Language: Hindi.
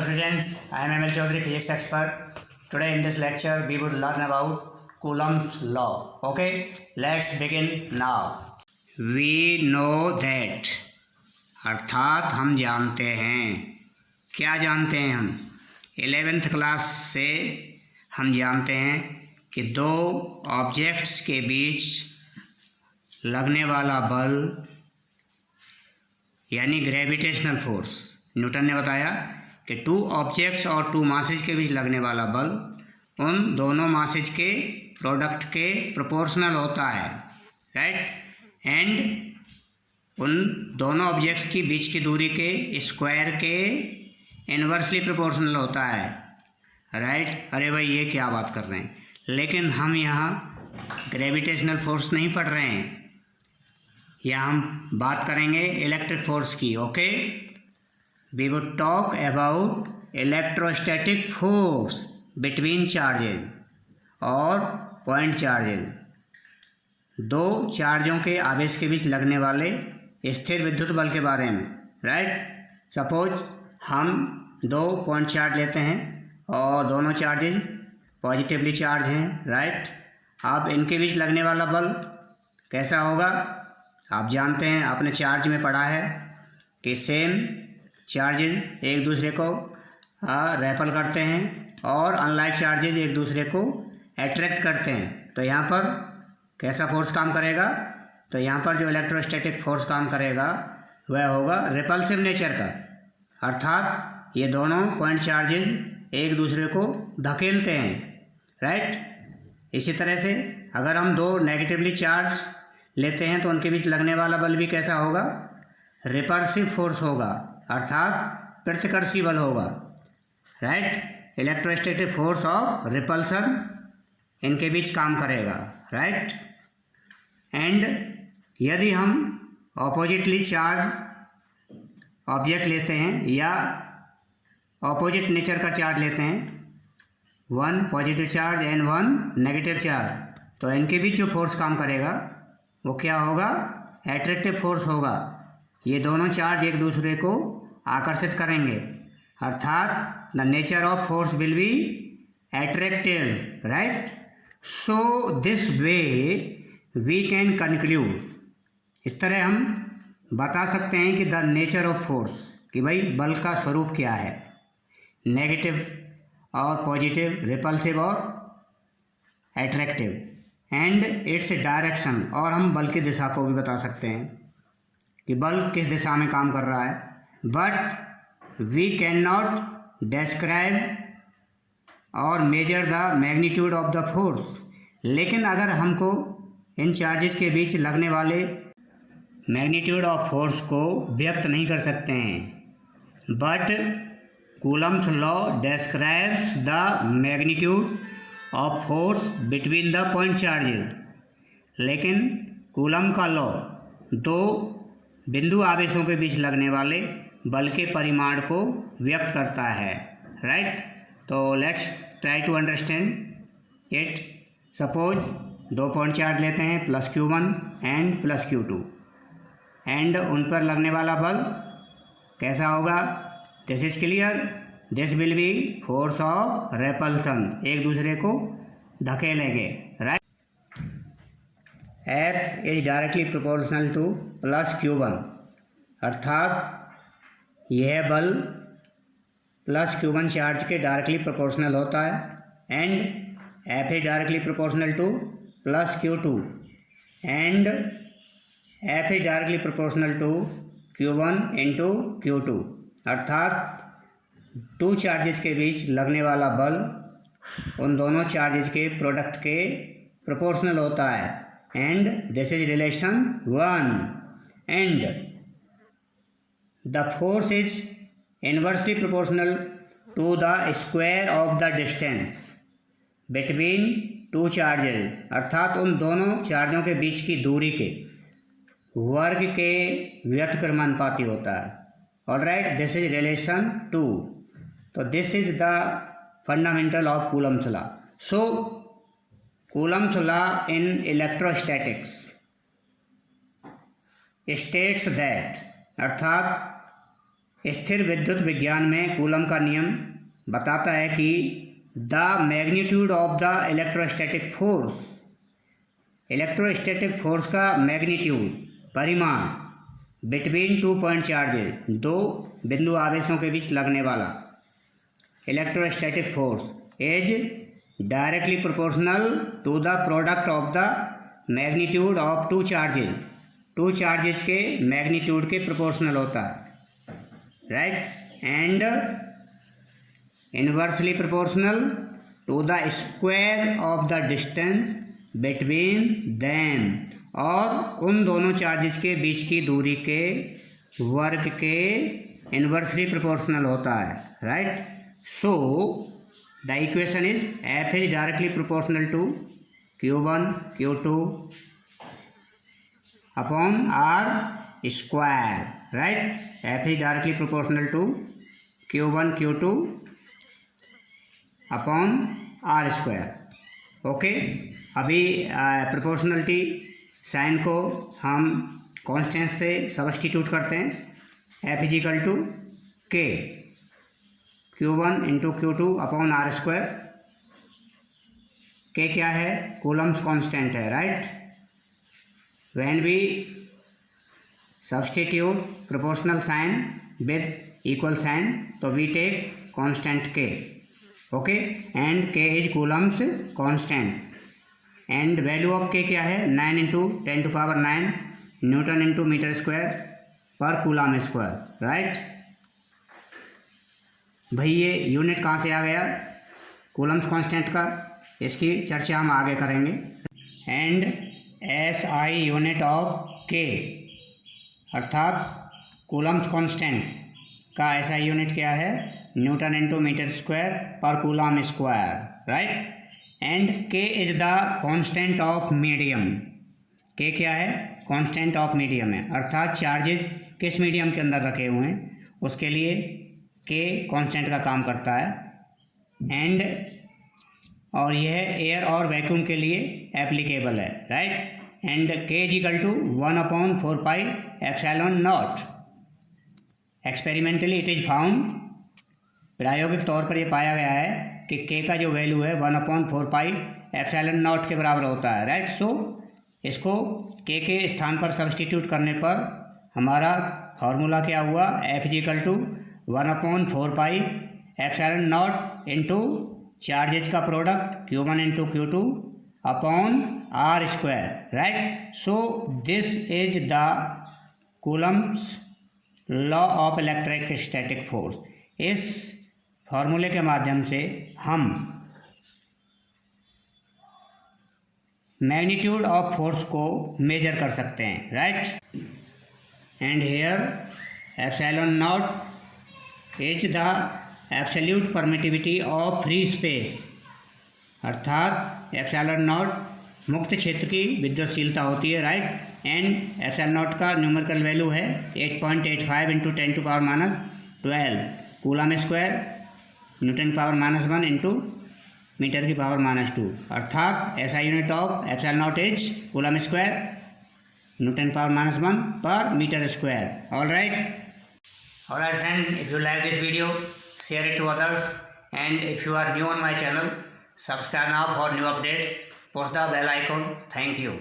students, I am ML Chaudhary, physics expert. Today in this lecture we would learn about Coulomb's law. Okay, let's begin now. We know that, अर्थात हम जानते हैं. क्या जानते हैं हम? 11th क्लास से हम जानते हैं कि दो ऑब्जेक्ट्स के बीच लगने वाला बल यानी ग्रेविटेशनल फोर्स, न्यूटन ने बताया कि टू ऑब्जेक्ट्स और टू मासेज के बीच लगने वाला बल उन दोनों मासेज के प्रोडक्ट के प्रोपोर्शनल होता है, राइट. एंड उन दोनों ऑब्जेक्ट्स की बीच की दूरी के स्क्वायर के इन्वर्सली प्रोपोर्शनल होता है, राइट. अरे भाई ये क्या बात कर रहे हैं, लेकिन हम यहाँ ग्रेविटेशनल फोर्स नहीं पढ़ रहे हैं, यहाँ हम बात करेंगे इलेक्ट्रिक फोर्स की. Okay, we would talk about electrostatic force between charges और पॉइंट चार्जेज, दो चार्जों के आवेश के बीच लगने वाले स्थिर विद्युत बल के बारे में, राइट. सपोज हम दो पॉइंट चार्ज लेते हैं और दोनों चार्जेज पॉजिटिवली चार्ज हैं, राइट. अब इनके बीच लगने वाला बल कैसा होगा आप जानते हैं, आपने चार्ज में पढ़ा है कि सेम चार्जेज एक दूसरे को रेपल करते हैं और अनलाइक चार्जेज एक दूसरे को अट्रैक्ट करते हैं. तो यहाँ पर कैसा फोर्स काम करेगा, तो यहाँ पर जो इलेक्ट्रोस्टैटिक फोर्स काम करेगा वह होगा रिपल्सिव नेचर का, अर्थात ये दोनों पॉइंट चार्जेज एक दूसरे को धकेलते हैं, राइट. इसी तरह से अगर हम दो नेगेटिवली चार्ज लेते हैं तो उनके बीच लगने वाला बल भी कैसा होगा, रिपल्सिव फोर्स होगा, अर्थात प्रतिकर्षी बल होगा, right. Electrostatic force of repulsion इनके बीच काम करेगा, राइट. एंड यदि हम ऑपोजिटली चार्ज ऑब्जेक्ट लेते हैं या ऑपोजिट नेचर का चार्ज लेते हैं, one positive charge and one negative charge, तो इनके बीच जो फोर्स काम करेगा वो क्या होगा, एट्रैक्टिव फोर्स होगा. ये दोनों चार्ज एक दूसरे को आकर्षित करेंगे, अर्थात the nature of force will be attractive, right. So this way we can conclude, इस तरह हम बता सकते हैं कि द नेचर ऑफ फोर्स, कि भाई बल का स्वरूप क्या है, नेगेटिव और पॉजिटिव, रिपल्सिव और एट्रैक्टिव, एंड इट्स डायरेक्शन, और हम बल की दिशा को भी बता सकते हैं कि बल किस दिशा में काम कर रहा है. But we can not describe और measure the magnitude of the force, लेकिन अगर हमको इन चार्जेस के बीच लगने वाले मैग्नीट्यूड ऑफ फोर्स को व्यक्त नहीं कर सकते हैं. But Coulomb's law describes the magnitude of force between the point charges, लेकिन कूलम का लॉ दो बिंदु आवेशों के बीच लगने वाले बल के परिमाण को व्यक्त करता है, राइट. तो let's try to understand it. Suppose दो पॉइंट चार्ज लेते हैं plus Q1 and plus Q2, and उन पर लगने वाला बल कैसा होगा, this is clear. This will be force of repulsion, एक दूसरे को धकेलेंगे, right. F is directly proportional to plus Q1, अर्थात यह बल प्लस Q1 चार्ज के डायरेक्टली प्रोपोर्शनल होता है, and F is directly proportional to plus Q2 and F is directly proportional to Q1 into Q2, अर्थात टू चार्जेस के बीच लगने वाला बल उन दोनों चार्जेस के प्रोडक्ट के प्रोपोर्शनल होता है, and this is relation 1, and the force is inversely proportional to the square of the distance between two charges, अर्थात उन दोनों चार्जों के बीच की दूरी के वर्ग के व्युत्क्रमानुपाती होता है. Alright, this is relation 2. तो this is the fundamental of Coulomb's law. So Coulomb's law in electrostatics states that, अर्थात स्थिर विद्युत विज्ञान में कूलम का नियम बताता है कि the magnitude of the electrostatic force का मैग्नीट्यूड परिमाण बिटवीन 2 पॉइंट चार्जेस, दो बिंदु आवेशों के बीच लगने वाला electrostatic force is directly proportional to the product of the magnitude of two charges के मैग्नीट्यूड के प्रोपोर्शनल होता है, right, and inversely proportional to the square of the distance between them, और उन दोनों चार्जेस के बीच की दूरी के वर्ग के इनवर्सली प्रोपोर्शनल होता है, right. So the equation is F is directly proportional to Q1 Q2 upon R square, right. F is directly proportional to Q1 Q2 upon R square, okay. अभी प्रोपोर्शनलिटी साइन को हम कॉन्स्टेंट से सब्स्टिट्यूट करते हैं। F is equal to K Q1 into Q2 upon R square. K क्या है? कूलम्स कॉन्स्टेंट है, right. When we substitute proportional sign with equal sign, तो we take constant K, okay, and K is coulombs constant, and value of K क्या है? 9 into 10 to power 9 newton into metre square पर कूलम स्क्वायर, राइट। भाई ये यूनिट कहाँ से आ गया कूलम्स कांस्टेंट का? इसकी चर्चा हम आगे करेंगे। And SI unit of K अर्थात कूलम्स कांस्टेंट का SI यूनिट क्या है? न्यूटन इंटू मीटर स्क्वायर पर coulomb square, right. And K is the constant of medium. K क्या है? कांस्टेंट ऑफ मीडियम है, अर्थात चार्जेस किस मीडियम के अंदर रखे हुए हैं उसके लिए K कांस्टेंट का काम करता है। एंड और यह एयर और वैक्यूम के लिए एप्लीकेबल है, right. And K equal to 1/4 pi epsilon naught. Experimentally it is found, प्रायोगिक तौर पर यह पाया गया है कि K का जो वैल्यू है 1/4 पाई एप्सिलॉन नॉट के बराबर होता है, राइट। सो इसको K के स्थान पर सब्सटीट्यूट करने पर हमारा फार्मूला क्या हुआ? F is equal to 1/4 pi epsilon not into charges का product Q1 into Q2 upon R square, right. So this is the Coulomb's law of electrostatic force. इस फॉर्मूले के माध्यम से हम मैग्नीट्यूड ऑफ फोर्स को मेजर कर सकते हैं, right. And here epsilon not is the absolute permittivity of free space, अर्थात एप्सिलॉन नॉट मुक्त क्षेत्र की विद्युतशीलता होती है, राइट। एंड एप्सिलॉन नॉट का न्यूमेरिकल वैल्यू है 8.85 into 10 to power -12 coulomb square newton power -1 into metre की पावर -2, अर्थात SI unit of epsilon not is coulomb square newton power -1 पर metre square. All right friend, if you like this video, share it to others, and if you are new on my channel, subscribe now for new updates, push the bell icon. Thank you.